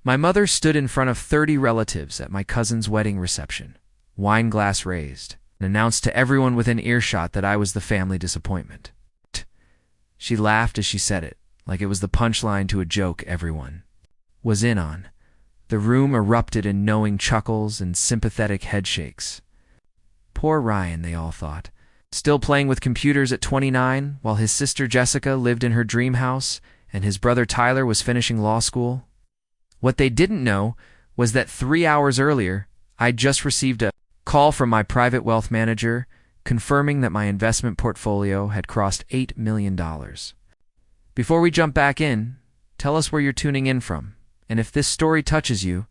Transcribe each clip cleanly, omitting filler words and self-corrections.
My mother stood in front of 30 relatives at my cousin's wedding reception, wine glass raised, and announced to everyone within earshot that I was the family disappointment. She laughed as she said it, like it was the punchline to a joke everyone was in on. The room erupted in knowing chuckles and sympathetic headshakes. Poor Ryan, they all thought. Still playing with computers at 29, while his sister Jessica lived in her dream house and his brother Tyler was finishing law school. What they didn't know was that 3 hours earlier, I'd just received a call from my private wealth manager confirming that my investment portfolio had crossed $8 million. Before we jump back in, tell us where you're tuning in from. And if this story touches you,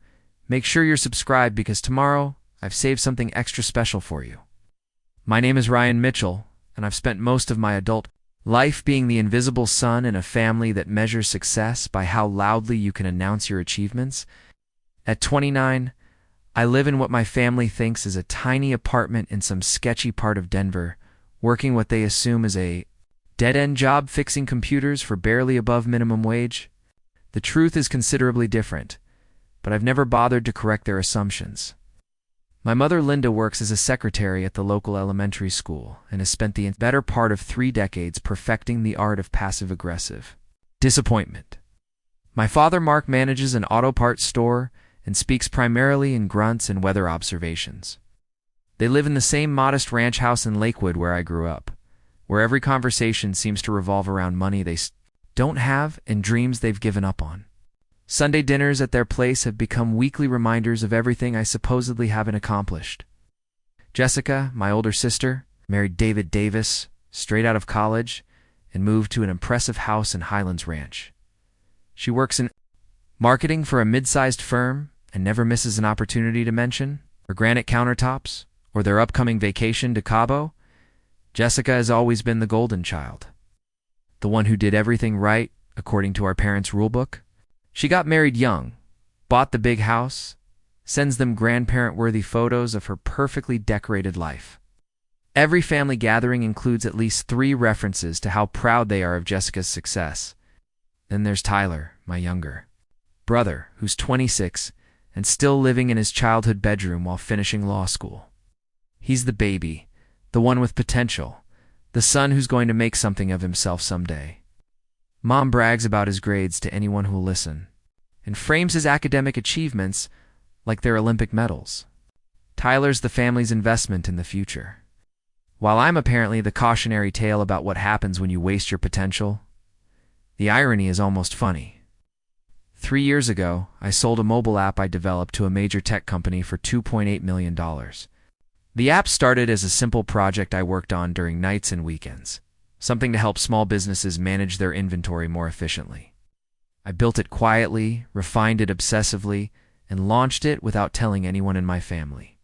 make sure you're subscribed because tomorrow I've saved something extra special for you. My name is Ryan Mitchell, and I've spent most of my adult life being the invisible son in a family that measures success by how loudly you can announce your achievements. At 29, I live in what my family thinks is a tiny apartment in some sketchy part of Denver, working what they assume is a dead-end job fixing computers for barely above minimum wage. The truth is considerably different, but I've never bothered to correct their assumptions. My mother Linda works as a secretary at the local elementary school and has spent the better part of 3 decades perfecting the art of passive-aggressive disappointment. My father Mark manages an auto parts store and speaks primarily in grunts and weather observations. They live in the same modest ranch house in Lakewood where I grew up, where every conversation seems to revolve around money they don't have and dreams they've given up on. Sunday dinners at their place have become weekly reminders of everything I supposedly haven't accomplished. Jessica, my older sister, married David Davis straight out of college and moved to an impressive house in Highlands Ranch. She works in marketing for a mid-sized firm and never misses an opportunity to mention her granite countertops or their upcoming vacation to Cabo. Jessica has always been the golden child, the one who did everything right according to our parents' rulebook. She got married young, bought the big house, sends them grandparent-worthy photos of her perfectly decorated life. Every family gathering includes at least 3 references to how proud they are of Jessica's success. Then there's Tyler, my younger brother, who's 26 and still living in his childhood bedroom while finishing law school. He's the baby, the one with potential, the son who's going to make something of himself someday. Mom brags about his grades to anyone who'll listen, and frames his academic achievements like they're Olympic medals. Tyler's the family's investment in the future, while I'm apparently the cautionary tale about what happens when you waste your potential. The irony is almost funny. 3 years ago, I sold a mobile app I developed to a major tech company for $2.8 million. The app started as a simple project I worked on during nights and weekends, something to help small businesses manage their inventory more efficiently. I built it quietly, refined it obsessively, and launched it without telling anyone in my family.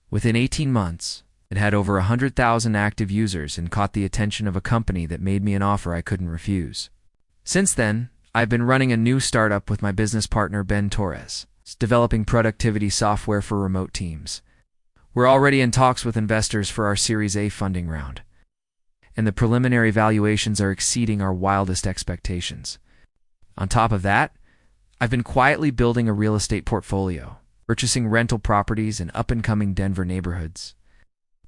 Within 18 months, it had over 100,000 active users and caught the attention of a company that made me an offer I couldn't refuse. Since then, I've been running a new startup with my business partner Ben Torres, developing productivity software for remote teams. We're already in talks with investors for our Series A funding round, and the preliminary valuations are exceeding our wildest expectations. On top of that, I've been quietly building a real estate portfolio, purchasing rental properties in up-and-coming Denver neighborhoods.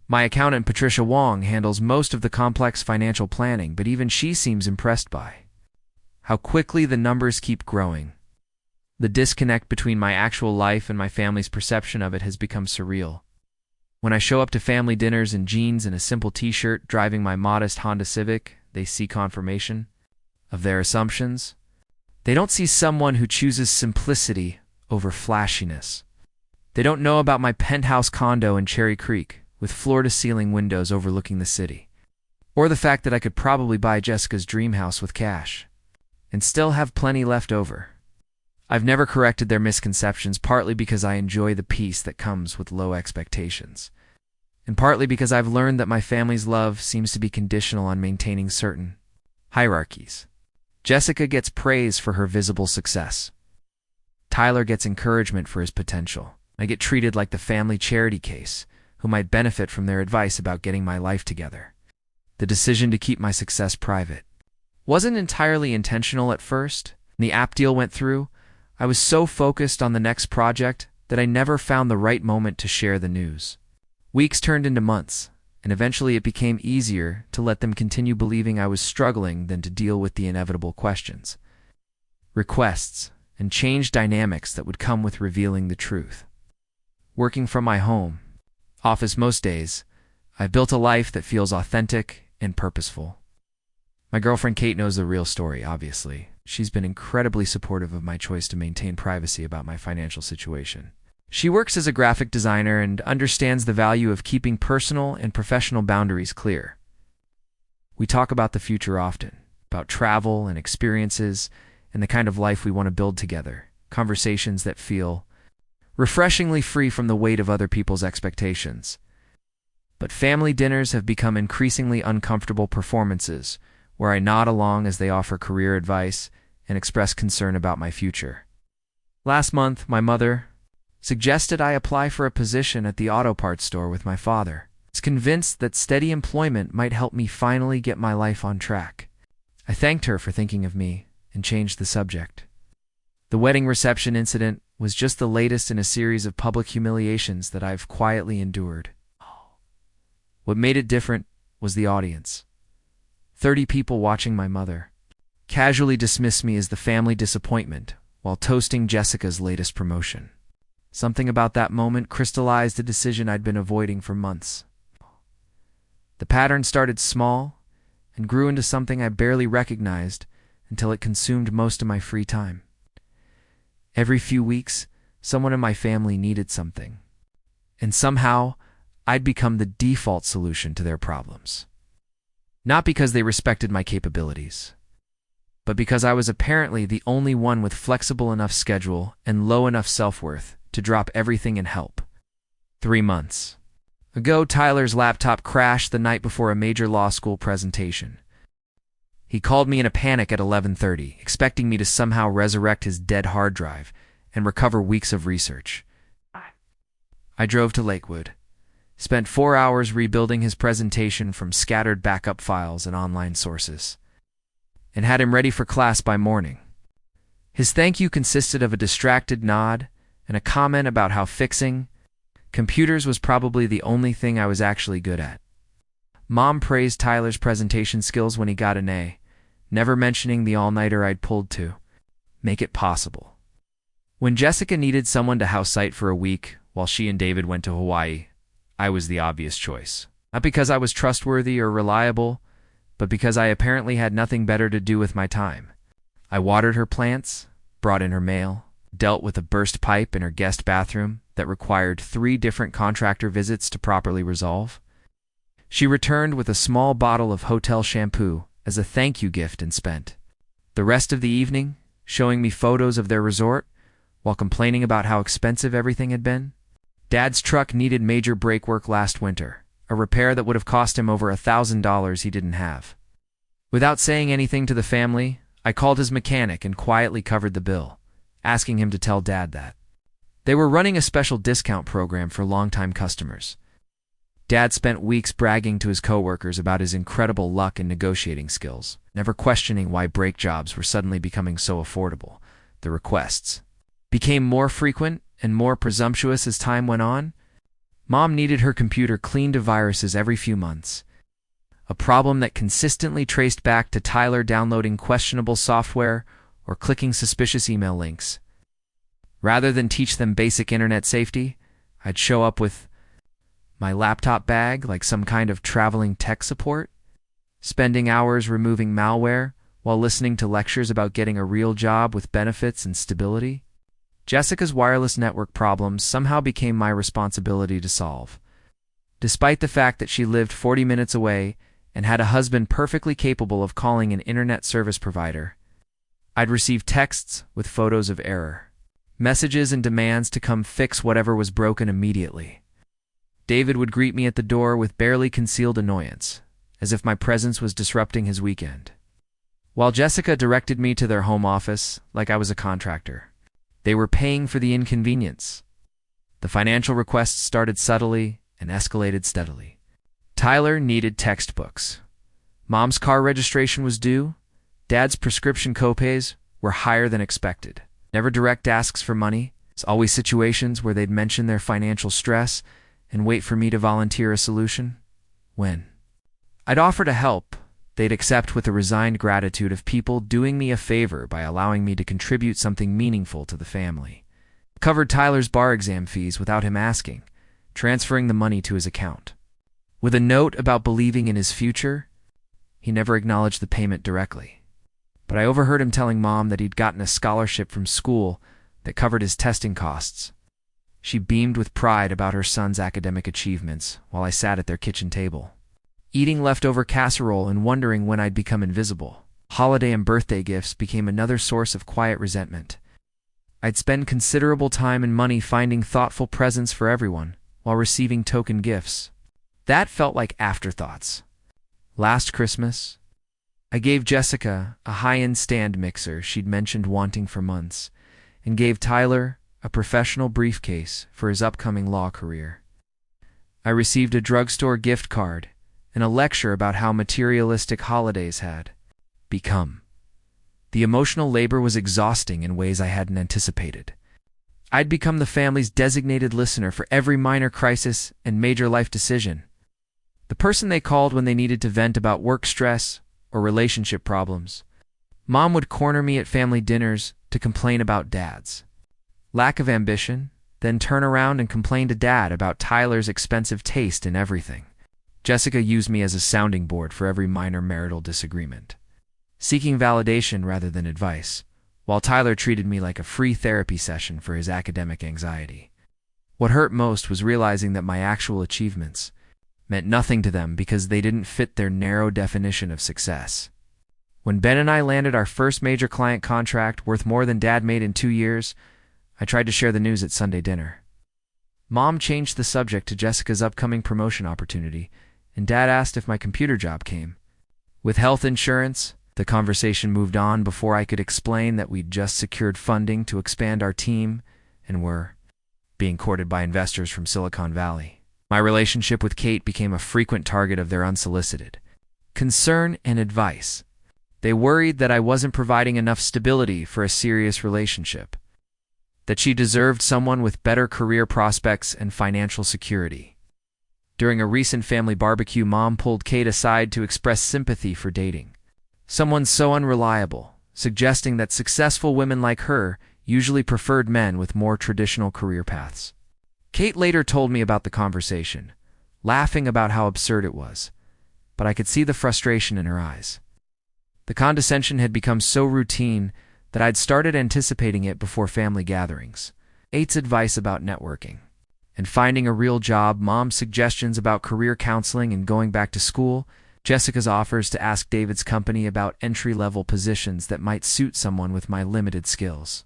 My accountant Patricia Wong handles most of the complex financial planning, but even she seems impressed by how quickly the numbers keep growing. The disconnect between my actual life and my family's perception of it has become surreal. When I show up to family dinners in jeans and a simple t-shirt driving my modest Honda Civic, they see confirmation of their assumptions. They don't see someone who chooses simplicity over flashiness. They don't know about my penthouse condo in Cherry Creek with floor-to-ceiling windows overlooking the city, or the fact that I could probably buy Jessica's dream house with cash and still have plenty left over. I've never corrected their misconceptions, partly because I enjoy the peace that comes with low expectations, and partly because I've learned that my family's love seems to be conditional on maintaining certain hierarchies. Jessica gets praise for her visible success. Tyler gets encouragement for his potential. I get treated like the family charity case, who might benefit from their advice about getting my life together. The decision to keep my success private wasn't entirely intentional at first. When the app deal went through, I was so focused on the next project that I never found the right moment to share the news. Weeks turned into months, and eventually it became easier to let them continue believing I was struggling than to deal with the inevitable questions, requests, and change dynamics that would come with revealing the truth. Working from my home office most days, I've built a life that feels authentic and purposeful. My girlfriend Kate knows the real story, obviously. She's been incredibly supportive of my choice to maintain privacy about my financial situation. She works as a graphic designer and understands the value of keeping personal and professional boundaries clear. We talk about the future often, about travel and experiences and the kind of life we want to build together, conversations that feel refreshingly free from the weight of other people's expectations. But family dinners have become increasingly uncomfortable performances where I nod along as they offer career advice and express concern about my future. Last month, my mother suggested I apply for a position at the auto parts store with my father. I was convinced that steady employment might help me finally get my life on track. I thanked her for thinking of me and changed the subject. The wedding reception incident was just the latest in a series of public humiliations that I've quietly endured. What made it different was the audience. 30 people watching my mother casually dismiss me as the family disappointment while toasting Jessica's latest promotion. Something about that moment crystallized a decision I'd been avoiding for months. The pattern started small and grew into something I barely recognized until it consumed most of my free time. Every few weeks, someone in my family needed something, and somehow I'd become the default solution to their problems. Not because they respected my capabilities, but because I was apparently the only one with flexible enough schedule and low enough self-worth to drop everything and help. 3 months ago, Tyler's laptop crashed the night before a major law school presentation. He called me in a panic at 11:30, expecting me to somehow resurrect his dead hard drive and recover weeks of research. I drove to Lakewood, spent 4 hours rebuilding his presentation from scattered backup files and online sources, and had him ready for class by morning. His thank you consisted of a distracted nod and a comment about how fixing computers was probably the only thing I was actually good at. Mom praised Tyler's presentation skills when he got an A, never mentioning the all-nighter I'd pulled to make it possible. When Jessica needed someone to house site for a week while she and David went to Hawaii, I was the obvious choice. Not because I was trustworthy or reliable, but because I apparently had nothing better to do with my time. I watered her plants, brought in her mail, dealt with a burst pipe in her guest bathroom that required 3 different contractor visits to properly resolve. She returned with a small bottle of hotel shampoo as a thank you gift and spent the rest of the evening showing me photos of their resort while complaining about how expensive everything had been. Dad's truck needed major brake work last winter, a repair that would have cost him over $1,000 he didn't have. Without saying anything to the family, I called his mechanic and quietly covered the bill, asking him to tell Dad that they were running a special discount program for longtime customers. Dad spent weeks bragging to his coworkers about his incredible luck and negotiating skills, never questioning why brake jobs were suddenly becoming so affordable. The requests became more frequent and more presumptuous as time went on. Mom needed her computer cleaned of viruses every few months, a problem that consistently traced back to Tyler downloading questionable software or clicking suspicious email links. Rather than teach them basic internet safety, I'd show up with my laptop bag like some kind of traveling tech support, spending hours removing malware while listening to lectures about getting a real job with benefits and stability. Jessica's wireless network problems somehow became my responsibility to solve. Despite the fact that she lived 40 minutes away and had a husband perfectly capable of calling an internet service provider, I'd receive texts with photos of error, messages and demands to come fix whatever was broken immediately. David would greet me at the door with barely concealed annoyance, as if my presence was disrupting his weekend, while Jessica directed me to their home office like I was a contractor. They were paying for the inconvenience. The financial requests started subtly and escalated steadily. Tyler needed textbooks. Mom's car registration was due. Dad's prescription copays were higher than expected. Never direct asks for money. It's always situations where they'd mention their financial stress and wait for me to volunteer a solution. When I'd offer to help, they'd accept with a resigned gratitude of people doing me a favor by allowing me to contribute something meaningful to the family. Covered Tyler's bar exam fees without him asking, transferring the money to his account. With a note about believing in his future, he never acknowledged the payment directly. But I overheard him telling Mom that he'd gotten a scholarship from school that covered his testing costs. She beamed with pride about her son's academic achievements while I sat at their kitchen table, eating leftover casserole and wondering when I'd become invisible. Holiday and birthday gifts became another source of quiet resentment. I'd spend considerable time and money finding thoughtful presents for everyone while receiving token gifts. That felt like afterthoughts. Last Christmas, I gave Jessica a high-end stand mixer she'd mentioned wanting for months, and gave Tyler a professional briefcase for his upcoming law career. I received a drugstore gift card and a lecture about how materialistic holidays had become. The emotional labor was exhausting in ways I hadn't anticipated. I'd become the family's designated listener for every minor crisis and major life decision. The person they called when they needed to vent about work stress or relationship problems. Mom would corner me at family dinners to complain about Dad's lack of ambition, then turn around and complain to Dad about Tyler's expensive taste in everything. Jessica used me as a sounding board for every minor marital disagreement, seeking validation rather than advice, while Tyler treated me like a free therapy session for his academic anxiety. What hurt most was realizing that my actual achievements meant nothing to them because they didn't fit their narrow definition of success. When Ben and I landed our first major client contract worth more than Dad made in 2 years, I tried to share the news at Sunday dinner. Mom changed the subject to Jessica's upcoming promotion opportunity, and Dad asked if my computer job came. With health insurance, the conversation moved on before I could explain that we'd just secured funding to expand our team and were being courted by investors from Silicon Valley. My relationship with Kate became a frequent target of their unsolicited concern and advice. They worried that I wasn't providing enough stability for a serious relationship, that she deserved someone with better career prospects and financial security. During a recent family barbecue, Mom pulled Kate aside to express sympathy for dating someone so unreliable, suggesting that successful women like her usually preferred men with more traditional career paths. Kate later told me about the conversation, laughing about how absurd it was, but I could see the frustration in her eyes. The condescension had become so routine that I'd started anticipating it before family gatherings. Kate's advice about networking and finding a real job, Mom's suggestions about career counseling and going back to school, Jessica's offers to ask David's company about entry-level positions that might suit someone with my limited skills.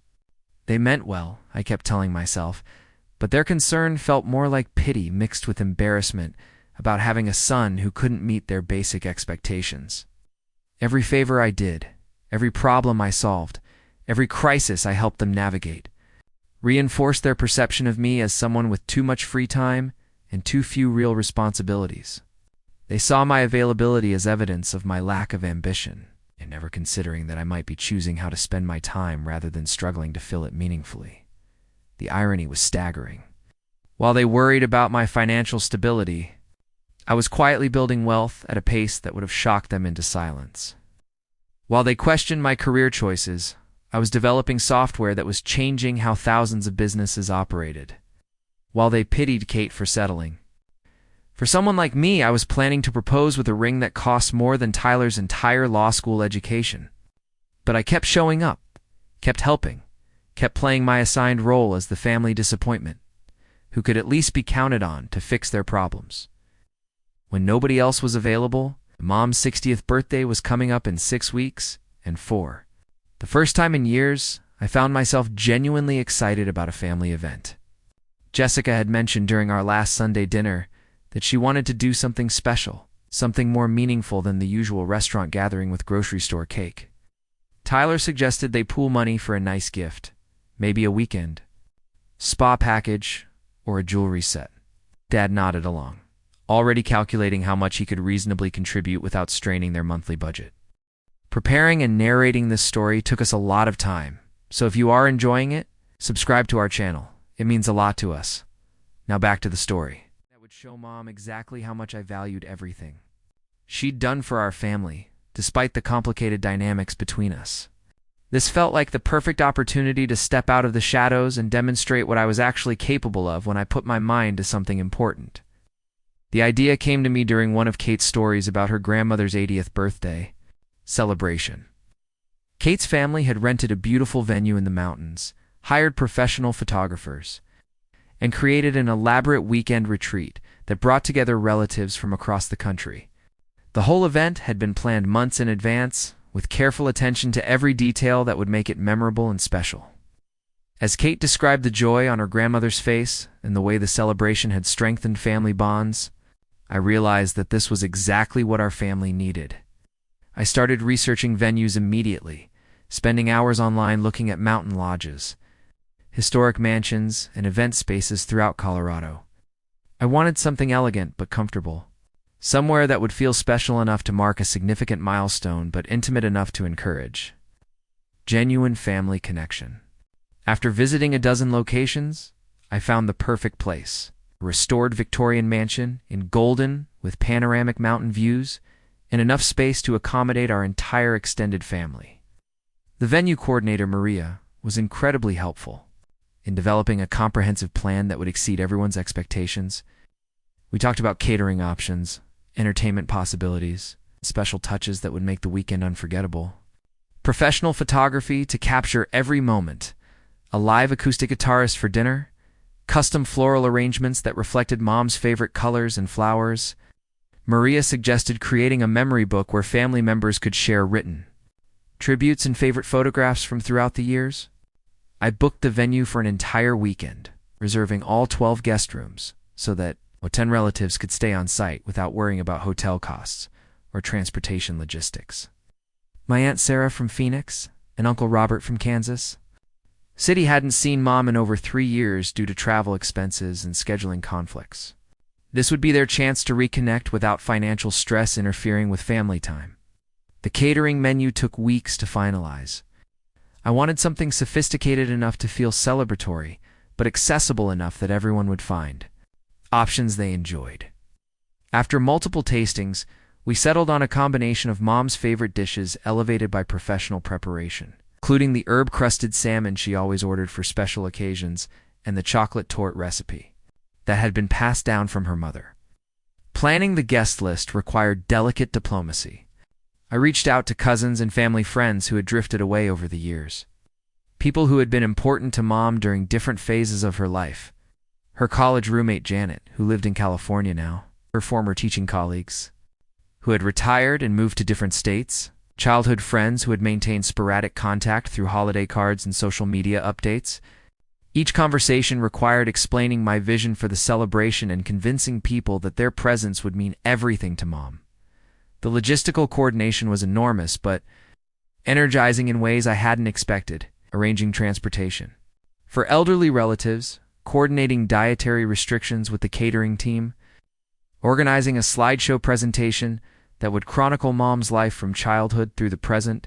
They meant well, I kept telling myself, but their concern felt more like pity mixed with embarrassment about having a son who couldn't meet their basic expectations. Every favor I did, every problem I solved, every crisis I helped them navigate, reinforced their perception of me as someone with too much free time and too few real responsibilities. They saw my availability as evidence of my lack of ambition, and never considering that I might be choosing how to spend my time rather than struggling to fill it meaningfully. The irony was staggering. While they worried about my financial stability, I was quietly building wealth at a pace that would have shocked them into silence. While they questioned my career choices, I was developing software that was changing how thousands of businesses operated. While they pitied Kate for settling, for someone like me, I was planning to propose with a ring that cost more than Tyler's entire law school education. But I kept showing up, kept helping, kept playing my assigned role as the family disappointment, who could at least be counted on to fix their problems. When nobody else was available, Mom's 60th birthday was coming up in 6 weeks, and for the first time in years, I found myself genuinely excited about a family event. Jessica had mentioned during our last Sunday dinner that she wanted to do something special, something more meaningful than the usual restaurant gathering with grocery store cake. Tyler suggested they pool money for a nice gift, maybe a weekend, spa package, or a jewelry set. Dad nodded along, already calculating how much he could reasonably contribute without straining their monthly budget. Preparing and narrating this story took us a lot of time, So if you are enjoying it, subscribe to our channel. It means a lot to us. Now back to the story. That would show Mom exactly how much I valued everything she'd done for our family, despite the complicated dynamics between us. This felt like the perfect opportunity to step out of the shadows and demonstrate what I was actually capable of when I put my mind to something important. The idea came to me during one of Kate's stories about her grandmother's 80th birthday celebration. Kate's family had rented a beautiful venue in the mountains, hired professional photographers, and created an elaborate weekend retreat that brought together relatives from across the country. The whole event had been planned months in advance, with careful attention to every detail that would make it memorable and special. As Kate described the joy on her grandmother's face and the way the celebration had strengthened family bonds, I realized that this was exactly what our family needed. I started researching venues immediately, spending hours online looking at mountain lodges, historic mansions, and event spaces throughout Colorado. I wanted something elegant but comfortable, somewhere that would feel special enough to mark a significant milestone but intimate enough to encourage genuine family connection. After visiting a dozen locations, I found the perfect place: a restored Victorian mansion in Golden with panoramic mountain views and enough space to accommodate our entire extended family. The venue coordinator, Maria, was incredibly helpful in developing a comprehensive plan that would exceed everyone's expectations. We talked about catering options, entertainment possibilities, special touches that would make the weekend unforgettable, professional photography to capture every moment, a live acoustic guitarist for dinner, custom floral arrangements that reflected Mom's favorite colors and flowers. Maria suggested creating a memory book where family members could share written tributes and favorite photographs from throughout the years. I booked the venue for an entire weekend, reserving all 12 guest rooms so that 10 relatives could stay on site without worrying about hotel costs or transportation logistics. My Aunt Sarah from Phoenix and Uncle Robert from Kansas City hadn't seen Mom in over 3 years due to travel expenses and scheduling conflicts. This would be their chance to reconnect without financial stress interfering with family time. The catering menu took weeks to finalize. I wanted something sophisticated enough to feel celebratory, but accessible enough that everyone would find options they enjoyed. After multiple tastings, we settled on a combination of Mom's favorite dishes elevated by professional preparation, including the herb-crusted salmon she always ordered for special occasions and the chocolate torte recipe that had been passed down from her mother. Planning the guest list required delicate diplomacy. I reached out to cousins and family friends who had drifted away over the years, people who had been important to Mom during different phases of her life. Her college roommate Janet, who lived in California now, her former teaching colleagues, who had retired and moved to different states, childhood friends who had maintained sporadic contact through holiday cards and social media updates. Each conversation required explaining my vision for the celebration and convincing people that their presence would mean everything to Mom. The logistical coordination was enormous, but energizing in ways I hadn't expected, arranging transportation for elderly relatives, coordinating dietary restrictions with the catering team, organizing a slideshow presentation that would chronicle Mom's life from childhood through the present.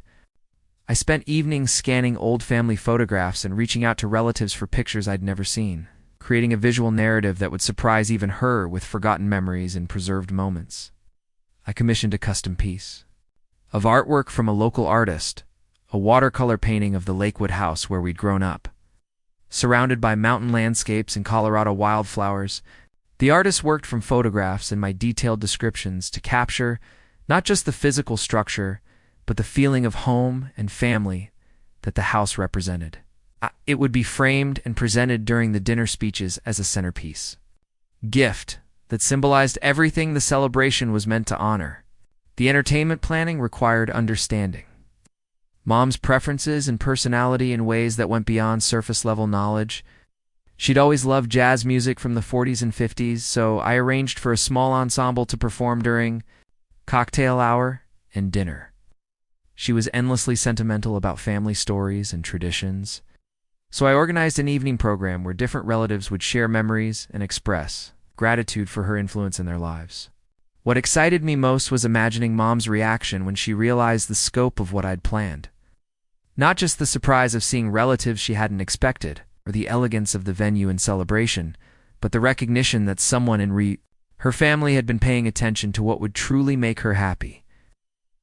I spent evenings scanning old family photographs and reaching out to relatives for pictures I'd never seen, creating a visual narrative that would surprise even her with forgotten memories and preserved moments. I commissioned a custom piece of artwork from a local artist, a watercolor painting of the Lakewood house where we'd grown up. Surrounded by mountain landscapes and Colorado wildflowers, the artist worked from photographs and my detailed descriptions to capture not just the physical structure, but the feeling of home and family that the house represented. It would be framed and presented during the dinner speeches as a centerpiece gift that symbolized everything the celebration was meant to honor. The entertainment planning required understanding Mom's preferences and personality in ways that went beyond surface-level knowledge. She'd always loved jazz music from the 40s and 50s, so I arranged for a small ensemble to perform during cocktail hour and dinner. She was endlessly sentimental about family stories and traditions, so I organized an evening program where different relatives would share memories and express gratitude for her influence in their lives. What excited me most was imagining Mom's reaction when she realized the scope of what I'd planned. Not just the surprise of seeing relatives she hadn't expected, or the elegance of the venue and celebration, but the recognition that someone in her family had been paying attention to what would truly make her happy.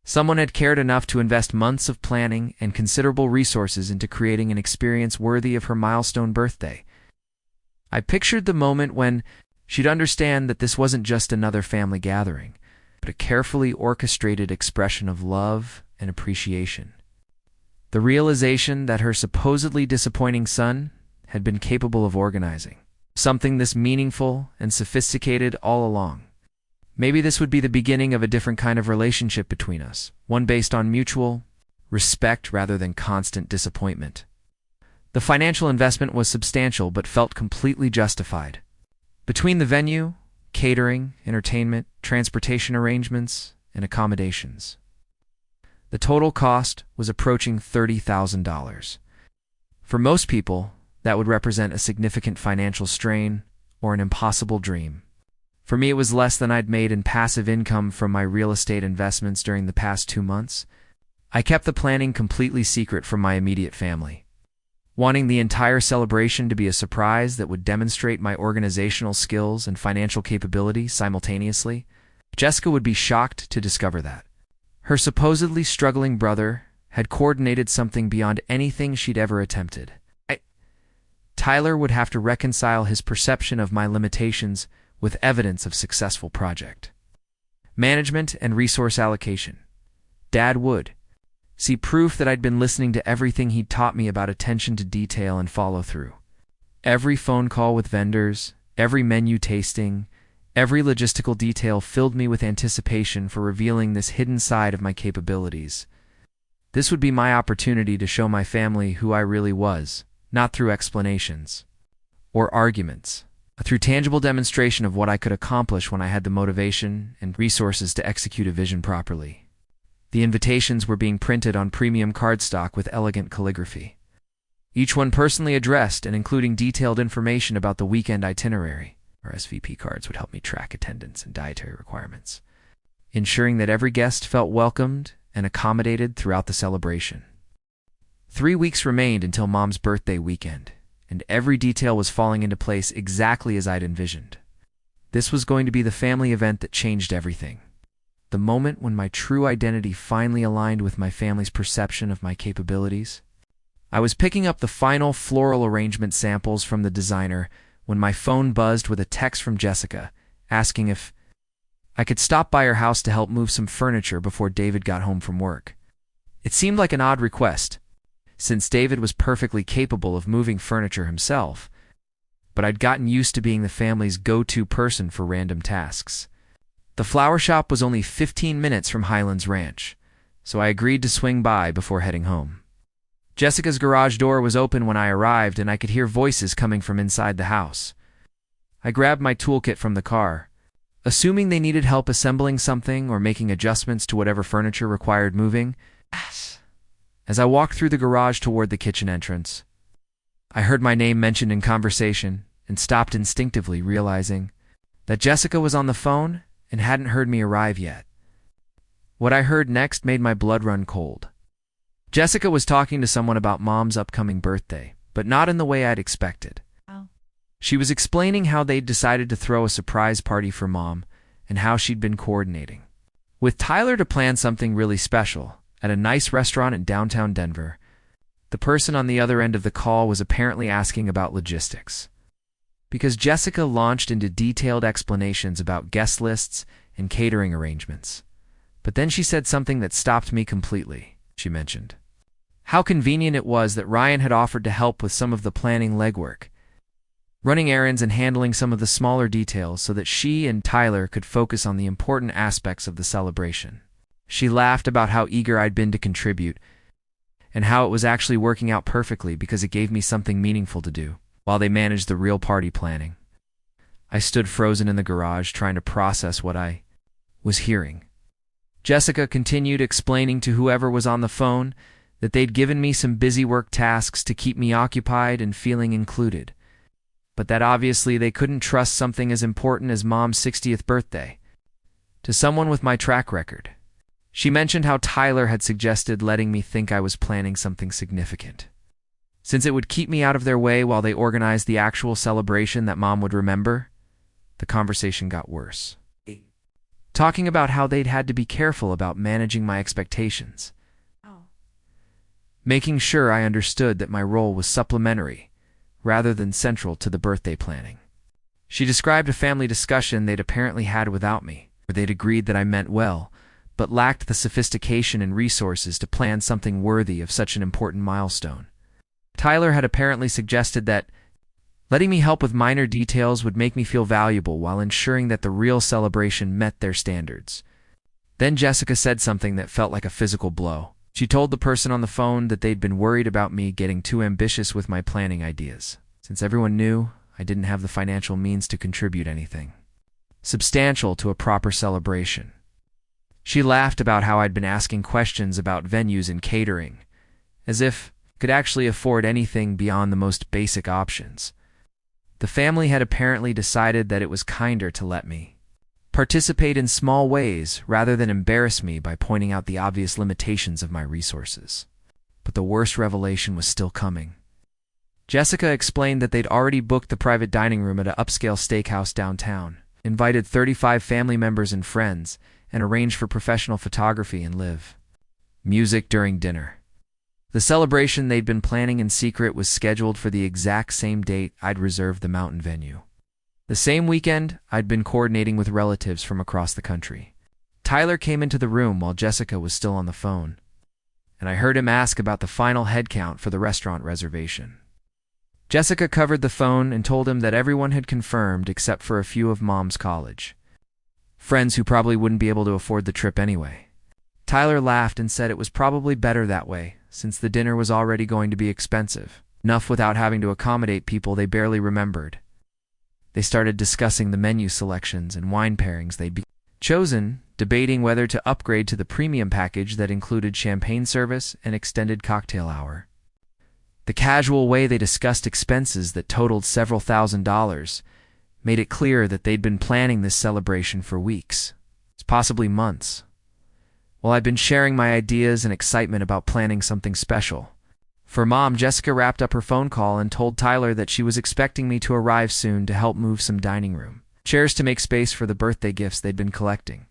Someone had cared enough to invest months of planning and considerable resources into creating an experience worthy of her milestone birthday. I pictured the moment when she'd understand that this wasn't just another family gathering, but a carefully orchestrated expression of love and appreciation. The realization that her supposedly disappointing son had been capable of organizing something this meaningful and sophisticated all along. Maybe this would be the beginning of a different kind of relationship between us, one based on mutual respect rather than constant disappointment. The financial investment was substantial but felt completely justified. Between the venue, catering, entertainment, transportation arrangements, and accommodations, the total cost was approaching $30,000. For most people, that would represent a significant financial strain or an impossible dream. For me, it was less than I'd made in passive income from my real estate investments during the past 2 months. I kept the planning completely secret from my immediate family, wanting the entire celebration to be a surprise that would demonstrate my organizational skills and financial capability simultaneously. Jessica would be shocked to discover that her supposedly struggling brother had coordinated something beyond anything she'd ever attempted. Tyler would have to reconcile his perception of my limitations with evidence of successful project management and resource allocation. Dad would see proof that I'd been listening to everything he'd taught me about attention to detail and follow-through. Every phone call with vendors, every menu tasting, every logistical detail filled me with anticipation for revealing this hidden side of my capabilities. This would be my opportunity to show my family who I really was, not through explanations or arguments, but through tangible demonstration of what I could accomplish when I had the motivation and resources to execute a vision properly. The invitations were being printed on premium cardstock with elegant calligraphy, each one personally addressed and including detailed information about the weekend itinerary. RSVP cards would help me track attendance and dietary requirements, ensuring that every guest felt welcomed and accommodated throughout the celebration. 3 weeks remained until Mom's birthday weekend, and every detail was falling into place exactly as I'd envisioned. This was going to be the family event that changed everything. The moment when my true identity finally aligned with my family's perception of my capabilities. I was picking up the final floral arrangement samples from the designer when my phone buzzed with a text from Jessica, asking if I could stop by her house to help move some furniture before David got home from work. It seemed like an odd request, since David was perfectly capable of moving furniture himself, but I'd gotten used to being the family's go-to person for random tasks. The flower shop was only 15 minutes from Highlands Ranch, so I agreed to swing by before heading home. Jessica's garage door was open when I arrived, and I could hear voices coming from inside the house. I grabbed my toolkit from the car, assuming they needed help assembling something or making adjustments to whatever furniture required moving. As I walked through the garage toward the kitchen entrance, I heard my name mentioned in conversation and stopped instinctively, realizing that Jessica was on the phone and hadn't heard me arrive yet. What I heard next made my blood run cold. Jessica was talking to someone about Mom's upcoming birthday, but not in the way I'd expected. She was explaining how they'd decided to throw a surprise party for Mom and how she'd been coordinating with Tyler to plan something really special at a nice restaurant in downtown Denver. The person on the other end of the call was apparently asking about logistics, because Jessica launched into detailed explanations about guest lists and catering arrangements. But then she said something that stopped me completely. She mentioned how convenient it was that Ryan had offered to help with some of the planning legwork, running errands and handling some of the smaller details so that she and Tyler could focus on the important aspects of the celebration. She laughed about how eager I'd been to contribute and how it was actually working out perfectly because it gave me something meaningful to do while they managed the real party planning. I stood frozen in the garage trying to process what I was hearing. Jessica continued explaining to whoever was on the phone that they'd given me some busy work tasks to keep me occupied and feeling included, but that obviously they couldn't trust something as important as Mom's 60th birthday to someone with my track record. She mentioned how Tyler had suggested letting me think I was planning something significant, since it would keep me out of their way while they organized the actual celebration that Mom would remember. The conversation got worse, talking about how they'd had to be careful about managing my expectations, making sure I understood that my role was supplementary rather than central to the birthday planning. She described a family discussion they'd apparently had without me, where they'd agreed that I meant well, but lacked the sophistication and resources to plan something worthy of such an important milestone. Tyler had apparently suggested that letting me help with minor details would make me feel valuable while ensuring that the real celebration met their standards. Then Jessica said something that felt like a physical blow. She told the person on the phone that they'd been worried about me getting too ambitious with my planning ideas, since everyone knew I didn't have the financial means to contribute anything substantial to a proper celebration. She laughed about how I'd been asking questions about venues and catering, as if I could actually afford anything beyond the most basic options. The family had apparently decided that it was kinder to let me participate in small ways rather than embarrass me by pointing out the obvious limitations of my resources. But the worst revelation was still coming. Jessica explained that they'd already booked the private dining room at an upscale steakhouse downtown, invited 35 family members and friends, and arranged for professional photography and live music during dinner. The celebration they'd been planning in secret was scheduled for the exact same date I'd reserved the mountain venue. The same weekend, I'd been coordinating with relatives from across the country. Tyler came into the room while Jessica was still on the phone, and I heard him ask about the final head count for the restaurant reservation. Jessica covered the phone and told him that everyone had confirmed except for a few of Mom's college friends who probably wouldn't be able to afford the trip anyway. Tyler laughed and said it was probably better that way, since the dinner was already going to be expensive, enough without having to accommodate people they barely remembered. They started discussing the menu selections and wine pairings they'd be chosen, debating whether to upgrade to the premium package that included champagne service and extended cocktail hour. The casual way they discussed expenses that totaled several $1,000s made it clear that they'd been planning this celebration for weeks, possibly months. While I'd been sharing my ideas and excitement about planning something special. For Mom, Jessica wrapped up her phone call and told Tyler that she was expecting me to arrive soon to help move some dining room chairs to make space for the birthday gifts they'd been collecting.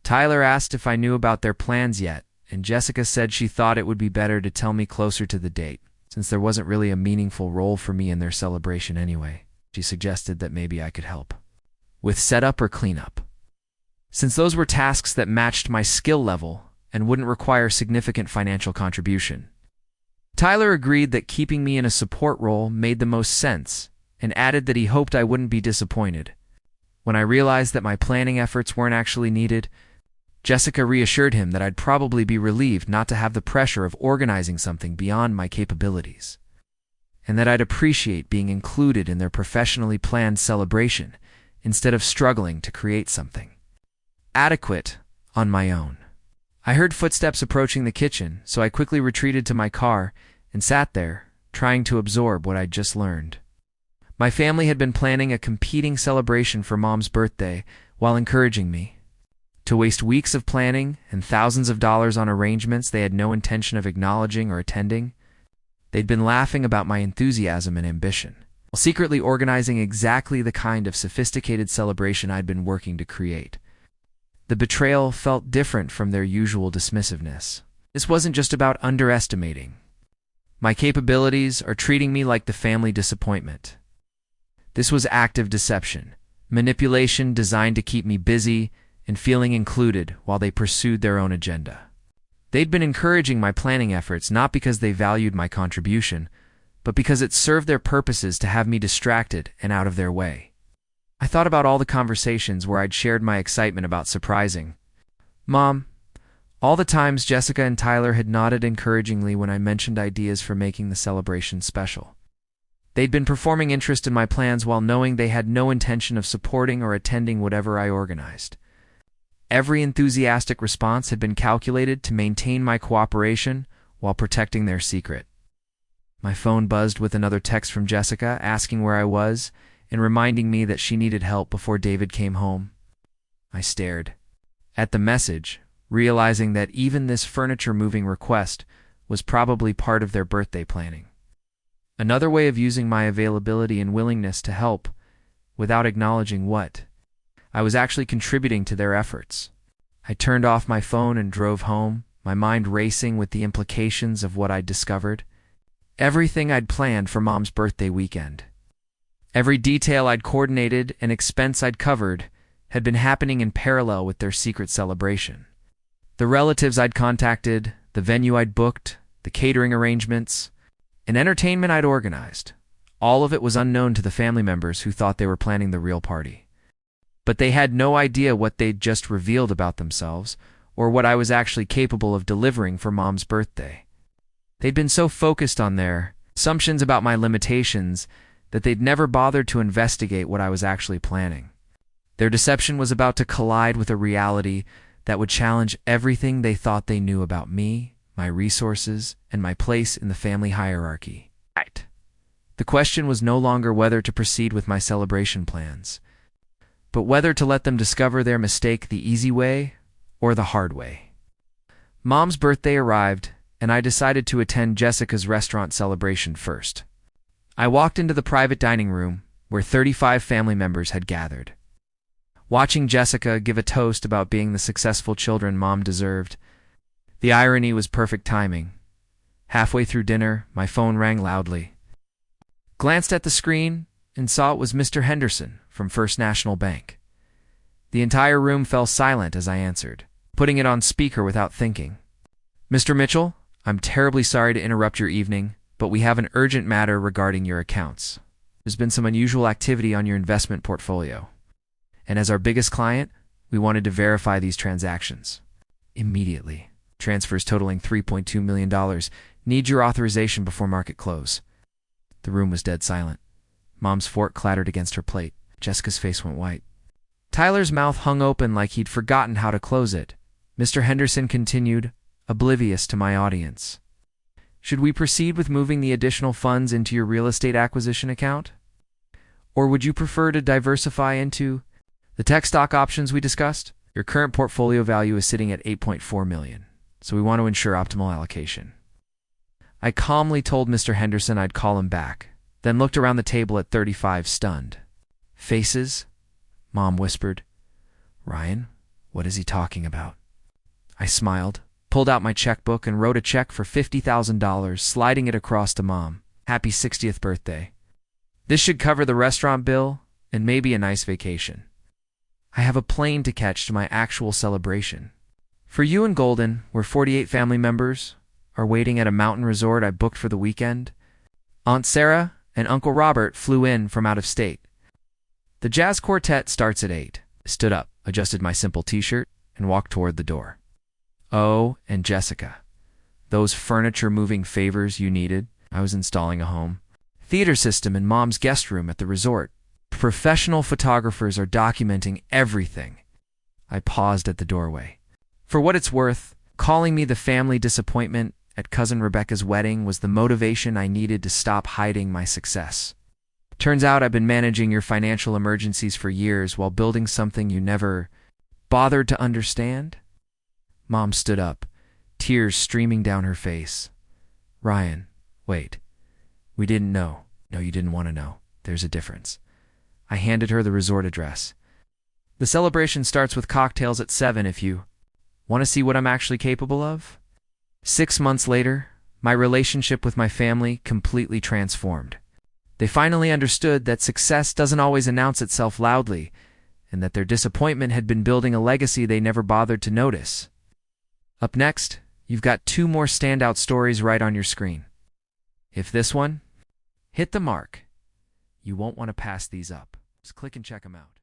Tyler asked if I knew about their plans yet, and Jessica said she thought it would be better to tell me closer to the date, since there wasn't really a meaningful role for me in their celebration anyway. She suggested that maybe I could help with setup or cleanup, since those were tasks that matched my skill level and wouldn't require significant financial contribution. Tyler agreed that keeping me in a support role made the most sense and added that he hoped I wouldn't be disappointed. When I realized that my planning efforts weren't actually needed, Jessica reassured him that I'd probably be relieved not to have the pressure of organizing something beyond my capabilities, and that I'd appreciate being included in their professionally planned celebration instead of struggling to create something adequate on my own. I heard footsteps approaching the kitchen, so I quickly retreated to my car and sat there, trying to absorb what I'd just learned. My family had been planning a competing celebration for Mom's birthday while encouraging me to waste weeks of planning and thousands of dollars on arrangements they had no intention of acknowledging or attending. They'd been laughing about my enthusiasm and ambition, while secretly organizing exactly the kind of sophisticated celebration I'd been working to create. The betrayal felt different from their usual dismissiveness. This wasn't just about underestimating my capabilities or treating me like the family disappointment. This was active deception, manipulation designed to keep me busy and feeling included while they pursued their own agenda. They'd been encouraging my planning efforts not because they valued my contribution, but because it served their purposes to have me distracted and out of their way. I thought about all the conversations where I'd shared my excitement about surprising Mom, all the times Jessica and Tyler had nodded encouragingly when I mentioned ideas for making the celebration special. They'd been performing interest in my plans while knowing they had no intention of supporting or attending whatever I organized. Every enthusiastic response had been calculated to maintain my cooperation while protecting their secret. My phone buzzed with another text from Jessica asking where I was and reminding me that she needed help before David came home. I stared at the message, realizing that even this furniture-moving request was probably part of their birthday planning. Another way of using my availability and willingness to help without acknowledging what I was actually contributing to their efforts. I turned off my phone and drove home, my mind racing with the implications of what I'd discovered. Everything I'd planned for Mom's birthday weekend, every detail I'd coordinated and expense I'd covered had been happening in parallel with their secret celebration. The relatives I'd contacted, the venue I'd booked, the catering arrangements, and entertainment I'd organized, all of it was unknown to the family members who thought they were planning the real party. But they had no idea what they'd just revealed about themselves or what I was actually capable of delivering for Mom's birthday. They'd been so focused on their assumptions about my limitations that they'd never bothered to investigate what I was actually planning. Their deception was about to collide with a reality that would challenge everything they thought they knew about me, my resources, and my place in the family hierarchy. The question was no longer whether to proceed with my celebration plans, but whether to let them discover their mistake the easy way or the hard way. Mom's birthday arrived, and I decided to attend Jessica's restaurant celebration first. I walked into the private dining room where 35 family members had gathered. Watching Jessica give a toast about being the successful children Mom deserved, the irony was perfect timing. Halfway through dinner, my phone rang loudly. Glanced at the screen and saw it was Mr. Henderson from First National Bank. The entire room fell silent as I answered, putting it on speaker without thinking. Mr. Mitchell, I'm terribly sorry to interrupt your evening, but we have an urgent matter regarding your accounts. There's been some unusual activity on your investment portfolio. And as our biggest client, we wanted to verify these transactions. Immediately. Transfers totaling $3.2 million. Need your authorization before market close. The room was dead silent. Mom's fork clattered against her plate. Jessica's face went white. Tyler's mouth hung open like he'd forgotten how to close it. Mr. Henderson continued, oblivious to my audience. Should we proceed with moving the additional funds into your real estate acquisition account? Or would you prefer to diversify into the tech stock options we discussed? Your current portfolio value is sitting at $8.4 million, so we want to ensure optimal allocation. I calmly told Mr. Henderson I'd call him back, then looked around the table at 35 stunned faces. Mom whispered, Ryan, what is he talking about? I smiled, pulled out my checkbook, and wrote a check for $50,000, sliding it across to Mom. Happy 60th birthday. This should cover the restaurant bill and maybe a nice vacation. I have a plane to catch to my actual celebration. For you and Golden, where 48 family members are waiting at a mountain resort I booked for the weekend, Aunt Sarah and Uncle Robert flew in from out of state. The jazz quartet starts at 8. I stood up, adjusted my simple t-shirt, and walked toward the door. Oh, and Jessica. Those furniture-moving favors you needed. I was installing a home theater system in Mom's guest room at the resort. Professional photographers are documenting everything. I paused at the doorway. For what it's worth, calling me the family disappointment at Cousin Rebecca's wedding was the motivation I needed to stop hiding my success. Turns out I've been managing your financial emergencies for years while building something you never bothered to understand. Mom stood up, tears streaming down her face. Ryan, wait. We didn't know. No, you didn't want to know. There's a difference. I handed her the resort address. The celebration starts with cocktails at 7 if you want to see what I'm actually capable of. 6 months later, my relationship with my family completely transformed. They finally understood that success doesn't always announce itself loudly, and that their disappointment had been building a legacy they never bothered to notice. Up next, you've got 2 more standout stories right on your screen. If this one hit the mark, you won't want to pass these up. Just click and check them out.